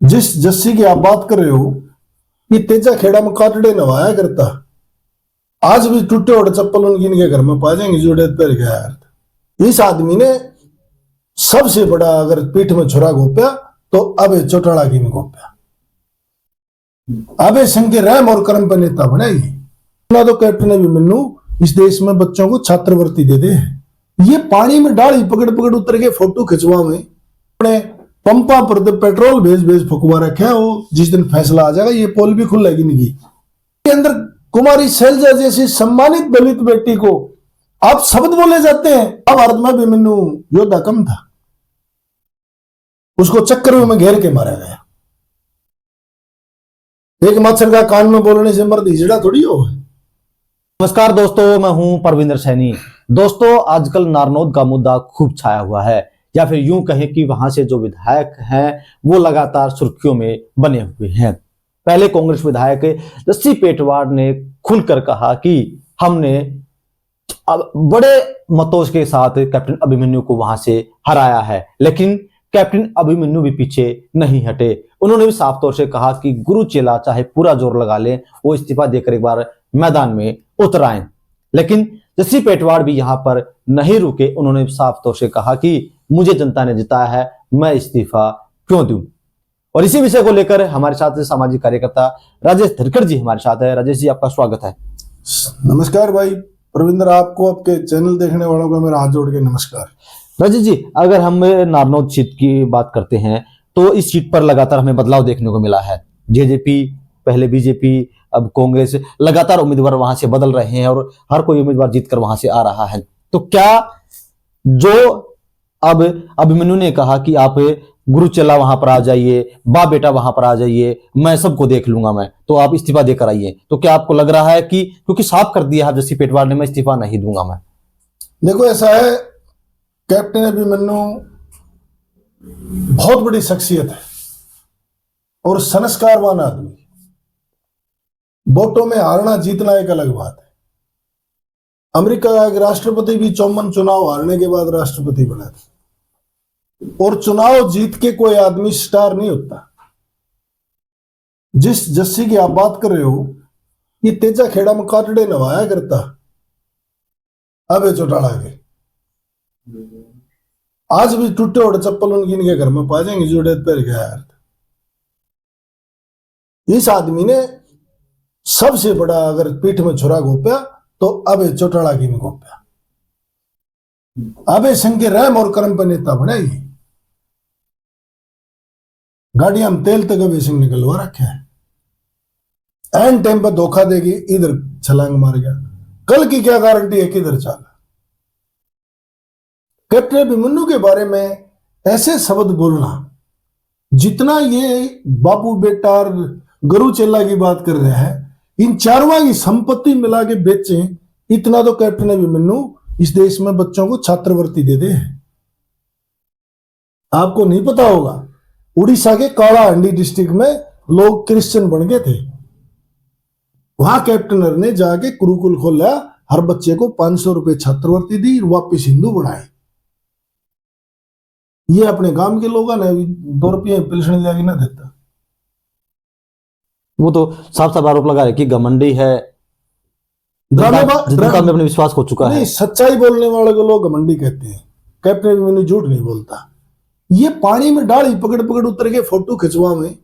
जिस जस्सी की आप बात कर रहे हो, ये तेजा खेड़ा में काटड़े नवाया करता। आज भी टूटे उड़े चप्पल उनकी इनके घर में पा जाएंगे जोड़े पैर गया यार। इस आदमी ने सबसे बड़ा अगर पीठ में छुरा घोप्या तो अबे चौटाला की में घोप्या। अबे संघ के रहम और कर्म पर नेता बनाएगी ना। तो कैप्टन अभिमन्यु इस देश में बच्चों को छात्रवृत्ति दे दे। ये पानी में डाली पकड़ पकड़ उतर के फोटो खिंचवा में अपने पंपा पर तो पेट्रोल भेज भेज फुकवा रखा है। वो जिस दिन फैसला आ जाएगा ये पोल भी खुलेगी नहीं के अंदर। कुमारी शैलजा जैसी सम्मानित दलित बेटी को आप शब्द बोले जाते हैं। अब भारत में अभिमन्यु योद्धा कम था, उसको चक्कर में घेर के मारा गया। एक मच्छर का कान में बोलने से मर्द हिजड़ा थोड़ी हो। नमस्कार दोस्तों, मैं हूं परविंदर सैनी। दोस्तों, आजकल नारनौद का मुद्दा खूब छाया हुआ है, या फिर यूं कहें कि वहां से जो विधायक हैं वो लगातार सुर्खियों में बने हुए हैं। पहले कांग्रेस विधायक जस्सी पेटवाड़ ने खुलकर कहा कि हमने बड़े मतों के साथ कैप्टन अभिमन्यु को वहां से हराया है, लेकिन कैप्टन अभिमन्यु भी पीछे नहीं हटे। उन्होंने भी साफ तौर से कहा कि गुरु चेला चाहे पूरा जोर लगा ले, वो इस्तीफा देकर एक बार मैदान में उतर आए। लेकिन जस्सी पेटवाड़ भी यहां पर नहीं रुके। उन्होंने साफ तौर से कहा कि मुझे जनता ने जिताया है, मैं इस्तीफा क्यों दूं। और इसी विषय को लेकर हमारे साथ सामाजिक कार्यकर्ता राजेश धरकर जी हमारे साथ है। राजेश जी, आपका स्वागत है। नमस्कार भाई प्रविंदर, आपको आपके चैनल देखने वालों का मेरा हाथ जोड़ के नमस्कार। राजेश जी, अगर हम नारनौद सीट की बात करते हैं तो इस सीट पर लगातार हमें बदलाव देखने को मिला है। जेजेपी, पहले बीजेपी, अब कांग्रेस, लगातार उम्मीदवार वहां से बदल रहे हैं और हर कोई उम्मीदवार जीतकर वहां से आ रहा है। तो क्या जो अब अभिमन्यु ने कहा कि आप गुरु चला वहां पर आ जाइए, बाप बेटा वहां पर आ जाइए, मैं सबको देख लूंगा, मैं तो आप इस्तीफा देकर आइए, तो क्या आपको लग रहा है कि क्योंकि साफ कर दिया है जस्सी पेटवाड़ ने, मैं इस्तीफा नहीं दूंगा मैं? देखो, ऐसा है, कैप्टन अभिमन्यु बहुत बड़ी शख्सियत है और संस्कारवान आदमी। वोटों में हारना जीतना एक अलग बात है। अमेरिका का एक राष्ट्रपति भी 54 चुनाव हारने के बाद राष्ट्रपति बना था। और चुनाव जीत के कोई आदमी स्टार नहीं होता। जिस जस्सी की आप बात कर रहे हो, ये तेजा खेड़ा में काटड़े नवाया करता। अबे चौटाला के आज भी टूटे उड़े चप्पल उनकी इनके घर में पा जाएंगे जोड़े पैर गया यार। इस आदमी ने सबसे बड़ा अगर पीठ में छुरा घोप्या तो अबे चौटाला की में घोप्या। अबे संघ के रहम और कर्म पर नेता बनाएगी। गाड़ियां में तेल तक अबे सिंह निकलवा रखे है। एंड टाइम पर धोखा देगी, इधर छलांग मार गया। कल की क्या गारंटी है किधर चला। कैप्टन अभिमन्यु के बारे में ऐसे शब्द बोलना, जितना ये बापू बेटा और गुरु चेला की बात कर रहे हैं, इन चारों की संपत्ति मिला के बेचे, इतना तो कैप्टन अभिमन्यु इस देश में बच्चों को छात्रवृत्ति दे दे। आपको नहीं पता होगा, उड़ीसा के कालाहांडी डिस्ट्रिक्ट में लोग क्रिश्चियन बन गए थे। वहां कैप्टनर ने जाके गुरुकुल खोला, हर बच्चे को 500 रुपए छात्रवृत्ति दी, वापिस हिंदू बनाए। ये अपने गांव के लोगों ने 2 रुपये पेंशन जाके ना देता। वो तो साफ साफ आरोप लगा है कि घमंडी है, जनता में अपने विश्वास खो चुका है। सच्चाई बोलने वाले को लोग घमंडी कहते हैं। कैप्टन अभिमन्यु झूठ नहीं बोलता। ये पानी में डाली पकड़ पकड़ उतर के फोटो खिंचवा में,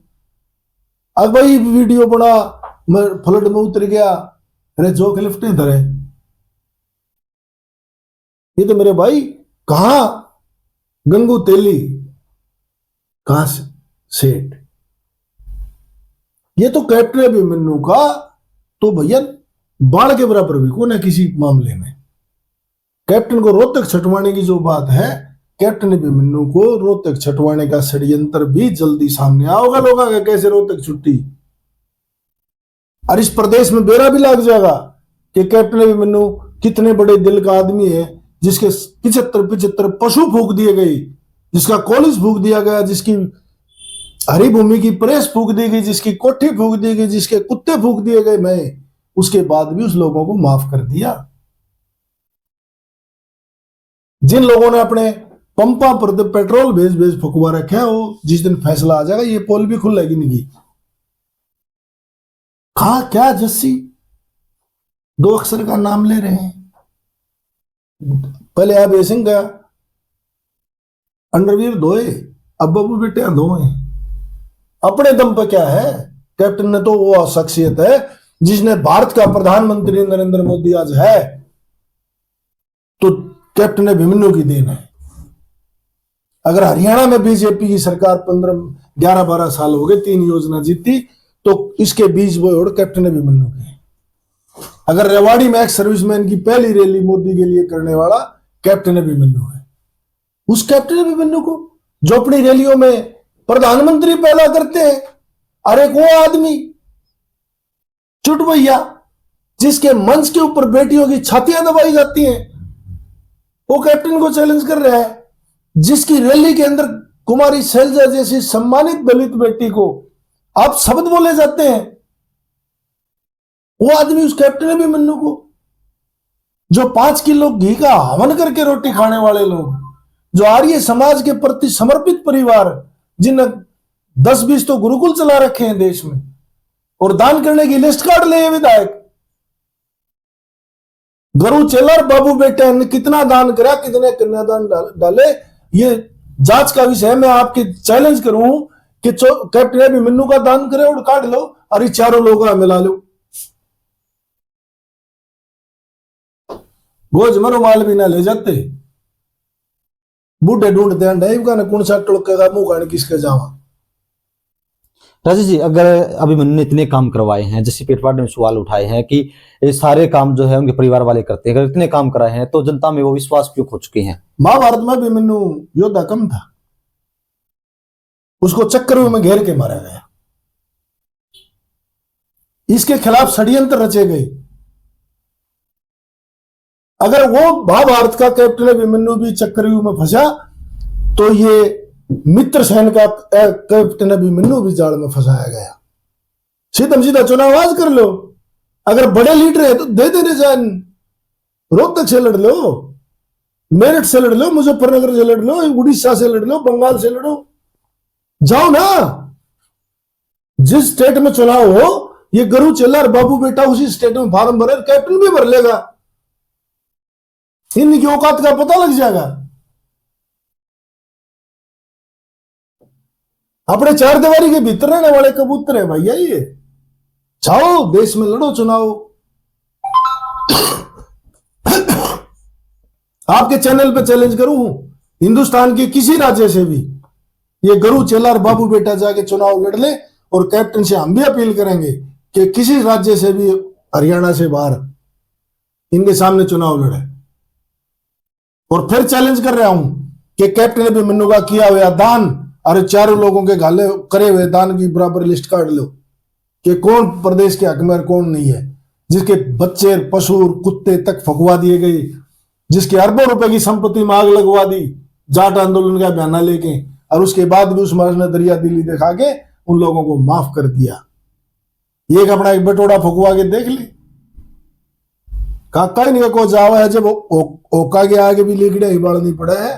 अब भाई वीडियो बना, मैं फ्लड में उतर गया, अरे जो लिफ्ट धरे। ये तो मेरे भाई कहा गंगू तेली, कहां सेठ। ये तो कैप्टन अभिमन्यु का तो भैया बाढ़ के बराबर भी कौन है किसी मामले में। कैप्टन को रोहतक छटवाने की जो बात है, कैप्टन अभिमन्यु को रोहतक छटवाने का षड्यंत्र भी जल्दी सामने आओगा। लोगों का कैसे रोहतक छुट्टी, और इस प्रदेश में बेरा भी लग जाएगा कि कैप्टन अभिमन्यु कितने बड़े दिल का आदमी है, जिसके 75 पशु फूक दिए गए, जिसका कॉलेज फूक दिया गया, जिसकी हरी भूमि की प्रेस फूक दी गई, जिसकी कोठी फूक दी गई, जिसके कुत्ते फूक दिए गए, मैं उसके बाद भी उस लोगों को माफ कर दिया। जिन लोगों ने अपने पंपा पर तो पेट्रोल भेज भेज फुकवा रखे हो, जिस दिन फैसला आ जाएगा ये पोल भी खुलेगी नहीं। कहा क्या जस्सी 2 अक्षर का नाम ले रहे हैं। पहले आप सिंह गया अंडरवीर धोए, अब बाबू बेटे धोए। अपने दम पर क्या है, कैप्टन ने तो वो शख्सियत है जिसने भारत का प्रधानमंत्री नरेंद्र मोदी आज है तो कैप्टन अभिमन्यु की देन है। अगर हरियाणा में बीजेपी की सरकार 11-12 साल हो गए, 3 योजना जीती, तो इसके बीज बोए और कैप्टन अभिमन्यु के। अगर रेवाड़ी में एक्स सर्विसमैन की पहली रैली मोदी के लिए करने वाला कैप्टन अभिमन्यु है, उस कैप्टन अभिमन्यु को जो अपनी रैलियों में प्रधानमंत्री पैदा करते हैं, अरे वो आदमी चुट भैया जिसके मंच के ऊपर बेटियों की छातियां दबाई जाती हैं, वो कैप्टन को चैलेंज कर रहा है। जिसकी रैली के अंदर कुमारी शैलजा जैसी सम्मानित दलित बेटी को आप शब्द बोले जाते हैं, वो आदमी उस कैप्टन अभिमन्यु को, जो 5 किलो घी का हवन करके रोटी खाने वाले लोग, जो आर्य समाज के प्रति समर्पित परिवार, जिन 10-20 तो गुरुकुल चला रखे हैं देश में, और दान करने की लिस्ट काट ले विधायक। गुरु चेलर बाबू बेटे ने कितना दान करा, कितने कन्यादान डाले, ये जांच का विषय है। मैं आपके चैलेंज करूं कि कैप्टन अभिमन्यु का दान करे और काट लो, और चारों लोगों का मिला लो। गोज मरो माल भी ना ले जाते, बूढ़े ढूंढते हैं का कौन सा टुड़केगा मुंह खाने किसके जावा। राजेश जी, अगर अभिमन्यु ने इतने काम करवाए हैं, जैसे पेटवाड ने सवाल उठाए हैं कि ये सारे काम जो है उनके परिवार वाले करते हैं, अगर इतने काम कराए हैं तो जनता में वो विश्वास क्यों खो चुके हैं? महाभारत में अभिमन्यु योद्धा कम था, उसको चक्रव्यूह में घेर के मारा गया, इसके खिलाफ षड्यंत्र रचे गए। अगर वो महाभारत का कैप्टन अभिमन्यु भी चक्रव्यूह में फंसा तो ये मित्रसेन का कैप्टन अभिमन्यु भी जाल में फंसाया गया। सीधम सीधा चुनाव आज कर लो, अगर बड़े लीडर है तो दे देने जान, रोहतक से लड़ लो, मेरठ से लड़ लो, मुजफ्फरनगर से लड़ लो, उड़ीसा से लड़ लो, बंगाल से लड़ो, जाओ ना। जिस स्टेट में चुनाव हो, ये गुरु चेलर बाबू बेटा उसी स्टेट में फार्म भरे, कैप्टन भी भर लेगा, इनकी औकात का पता लग जाएगा। अपने 4 दीवारी के भीतर रहने वाले कबूतर है भैया ये, जाओ देश में लड़ो चुनाव। आपके चैनल पे चैलेंज करूं, हिंदुस्तान के किसी राज्य से भी ये गुरु चेलार बाबू बेटा जाके चुनाव लड़ ले, और कैप्टन से हम भी अपील करेंगे कि किसी राज्य से भी, हरियाणा से बाहर, इनके सामने चुनाव लड़े। और फिर चैलेंज कर रहा हूं कि कैप्टन अभिमन्यु का किया हुआ दान और 4 लोगों के गाले करे हुए दान की बराबर लिस्ट काट लो कि कौन प्रदेश के हक में और कौन नहीं है, जिसके बच्चे पशु कुत्ते तक फंकवा दिए गए, जिसके अरबों रुपए की संपत्ति में आग लगवा दी जाट आंदोलन का बयाना लेके, और उसके बाद भी उस महाराज ने दरिया दिल्ली दिखा के उन लोगों को माफ कर दिया। ये अपना एक बटोड़ा फुकवा के देख ले, काका नहीं को जावा है, जब ओका के आगे भी लिगड़े ही बाल नहीं पड़ा है,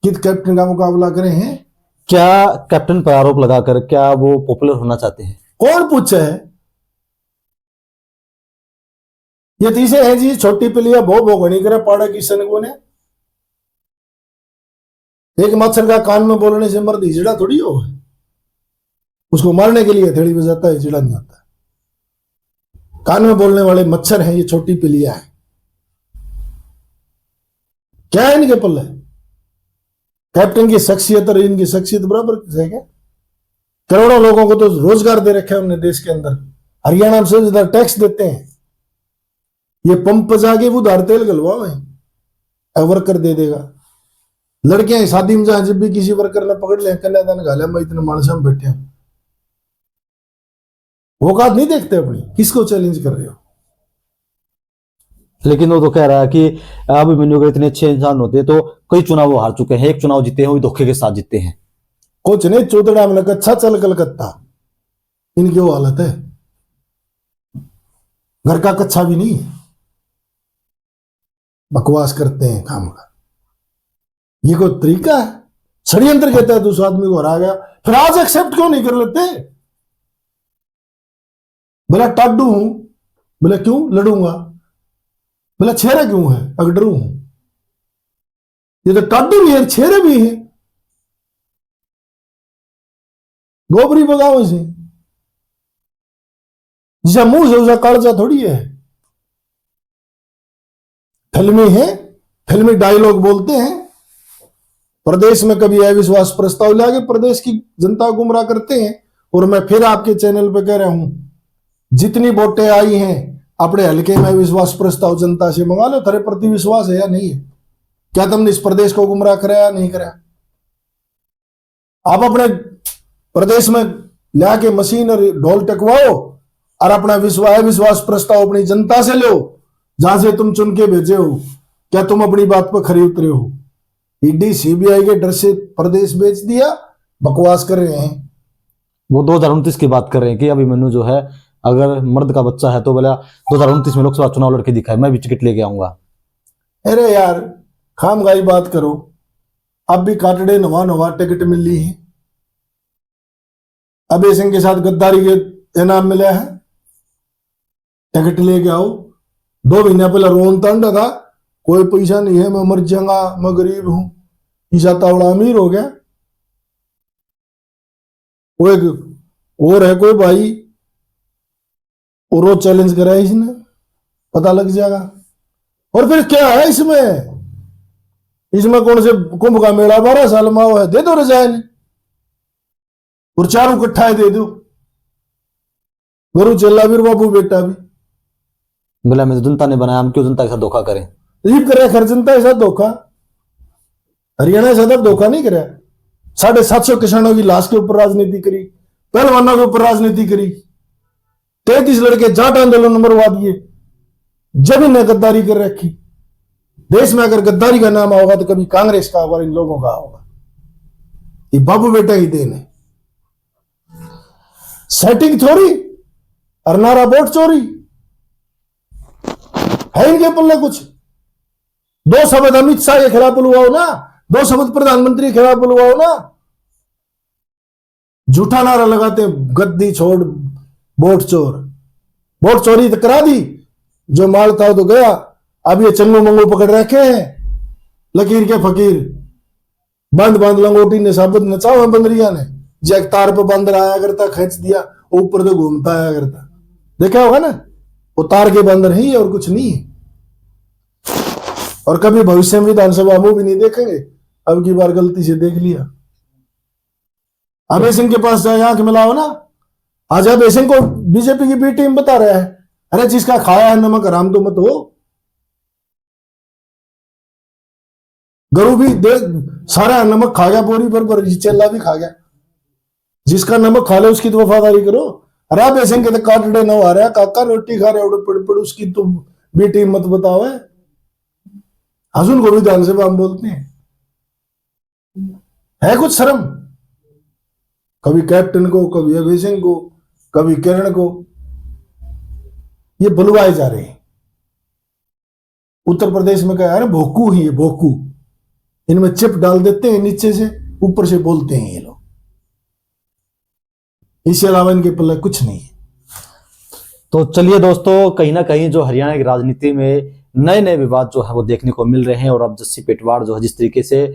कित कैप्टन का मुकाबला करे हैं। क्या कैप्टन पर आरोप लगाकर क्या वो पॉपुलर होना चाहते हैं? कौन पूछे है? ये तीसरे है जी, छोटी पिलिया भो घनी करे पाड़ा किशन को ने, एक मच्छर का कान में बोलने से मर्द हिजड़ा थोड़ी हो है, उसको मारने के लिए थेड़ी बजाता है, हिजड़ा नहीं होता। कान में बोलने वाले मच्छर हैं, ये छोटी पिलिया है। क्या है इनके पल्ले? कैप्टन की शख्सियत और इनकी शख्सियत बराबर है क्या? करोड़ों लोगों को तो रोजगार दे रखा है उन्हें देश के अंदर, हरियाणा में सबसे ज्यादा टैक्स देते हैं। ये पंप पर जाके वो उधार तेल गलवाओ है, वर्कर दे देगा। लड़कियां शादी में जहां जब भी किसी वर्कर ने पकड़ लिया, कन्यादान घाले में इतने मानस में बैठे हैं, औकात नहीं देखते अपनी, किसको चैलेंज कर रहे हो? लेकिन वो तो कह रहा है कि अभिमन्यु अगर इतने अच्छे इंसान होते तो कई चुनाव वो हार चुके हैं, एक चुनाव जीते हैं वो धोखे के साथ जीते हैं। कुछ नहीं, चौधड़ा में अच्छा चल कलकत्ता, इनकी वो हालत है, घर का कच्चा भी नहीं, बकवास करते हैं काम का। ये कोई तरीका है? षड्यंत्र कहता है तो उस आदमी को हरा गया, फिर आज एक्सेप्ट क्यों नहीं कर लेते? बोला टाडू हूं, बोला क्यों लड़ूंगा, बोला छेरा क्यों है, अगडरू हूं। ये तो टाडू भी है, छेरे भी है, गोबरी बगाओ से, जिसा मुंह से उसा कालजा थोड़ी है। फिल्मी है, फिल्मी डायलॉग बोलते हैं, प्रदेश में कभी अविश्वास प्रस्ताव लाके प्रदेश की जनता को गुमराह करते हैं। और मैं फिर आपके चैनल पे कह रहा हूं, जितनी वोटें आई हैं अपने हल्के में विश्वास प्रस्ताव जनता से मंगा लो, तेरे प्रति विश्वास है या नहीं है? क्या तुमने इस प्रदेश को गुमराह कराया नहीं कराया? आप अपने प्रदेश में लाके मशीन और ढोल टकवाओ और अपना विश्वास प्रस्ताव अपनी जनता से लो, जहां से तुम चुन के भेजे हो। क्या तुम अपनी बात पर खरे उतरे हो? ईडी सीबीआई के डर से प्रदेश बेच दिया, बकवास कर रहे हैं। वो 2029 की बात कर रहे हैं कि अभिमन्यु जो है अगर मर्द का बच्चा है तो बोला 2029 में लोकसभा चुनाव लड़के दिखाए, मैं भी टिकट लेके आऊंगा। अरे यार खामगाई बात करो, अब भी काटड़े नवा नवा टिकट मिल ली है। अभय सिंह के साथ गद्दारी के इनाम मिला है, टिकट लेके आओ। 2 महीना पहले रोन तंड था, कोई पैसा नहीं है, मैं मर जाऊंगा, मैं गरीब हूं, ईसा तावड़ा अमीर हो गया। वो एक और है कोई भाई, और वो चैलेंज करा है इसने, पता लग जाएगा। और फिर क्या है इसमें? इसमें कौन से कुंभ का मेला 12 साल में है, दे दो रिजाइन और चारों इकट्ठा दे दो, गुरु चेला वीर बाबू बेटा भी। बोला मैं जनता ने बनाया, हम क्यों जनता के साथ धोखा करें? रीप करे खर जनता के साथ धोखा, हरियाणा के साथ धोखा नहीं कराया। 750 किसानों की लाश के ऊपर राजनीति करी, पहलवानों के ऊपर राजनीति करी, 33 लड़के जाट आंदोलन में मरवा दिए, जब इन्हें गद्दारी कर रखी। देश में अगर गद्दारी का नाम होगा तो कभी कांग्रेस का होगा, इन लोगों का होगा। ये बाबू बेटा ही देन है, सेटिंग थोड़ी और नारा वोट चोरी है इनके पल्ले कुछ। 2 शब्द अमित शाह के खिलाफ बुलवाओ ना, 2 शब्द प्रधानमंत्री के खिलाफ बुलवाओ ना, झूठा नारा लगाते हैं गद्दी छोड़ वोट चोर। वोट चोरी तो करा दी, जो माल था तो गया। अब ये चंगू मंगू पकड़ रखे हैं, लकीर के फकीर, बंद बंद लंगोटी ने साबुत नचाओ बंदरिया ने, जैक तार पे बंदर आया करता, खींच दिया ऊपर तो घूमता आया करता, देखा होगा ना, वो तार के बंदर ही और कुछ नहीं है। और कभी भविष्य में विधानसभा में भी नहीं देखेंगे, अब की बार गलती से देख लिया। अभय सिंह के पास जाए आंख मिलाओ ना, आज अभय सिंह को बीजेपी की बी टीम बता रहा है, अरे जिसका खाया है नमक हराम तो मत हो। गरु भी दे सारा नमक खा गया बोरी पर चेला भी खा गया, जिसका नमक खा ले उसकी तो वफादारी करो। अरे अभय सिंह के तो काटड़े न आ रहा, काका रोटी खा रहे पड़ उसकी तो बी टीम मत बताओ है। हजून को भी विधानसभा हम बोलते हैं, है कुछ शर्म? कभी कैप्टन को, कभी अभय सिंह को, कभी किरण को, ये बुलवाए जा रहे हैं। उत्तर प्रदेश में क्या है, भोकू ही है, भोकू, इनमें चिप डाल देते हैं नीचे से, ऊपर से बोलते हैं ये लोग, इसके अलावा इनके पल्ले कुछ नहीं है। तो चलिए दोस्तों, कहीं ना कहीं जो हरियाणा की राजनीति में नए नए विवाद जो है वो देखने को मिल रहे हैं। और अब जस्सी पेटवार जो है जिस तरीके से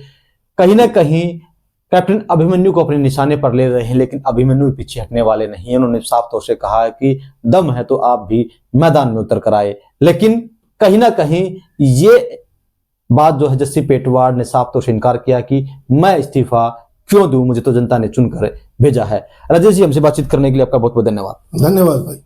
कहीं ना कहीं कैप्टन अभिमन्यु को अपने निशाने पर ले रहे हैं, लेकिन अभिमन्यु भी पीछे हटने वाले नहीं हैं। उन्होंने साफ तौर से कहा है कि दम है तो आप भी मैदान में उतर कर आए। लेकिन कहीं ना कहीं ये बात जो है जस्सी पेटवार ने साफ तौर से इनकार किया कि मैं इस्तीफा क्यों दूं, मुझे तो जनता ने चुनकर भेजा है। राजेश जी, हमसे बातचीत करने के लिए आपका बहुत बहुत धन्यवाद। धन्यवाद भाई।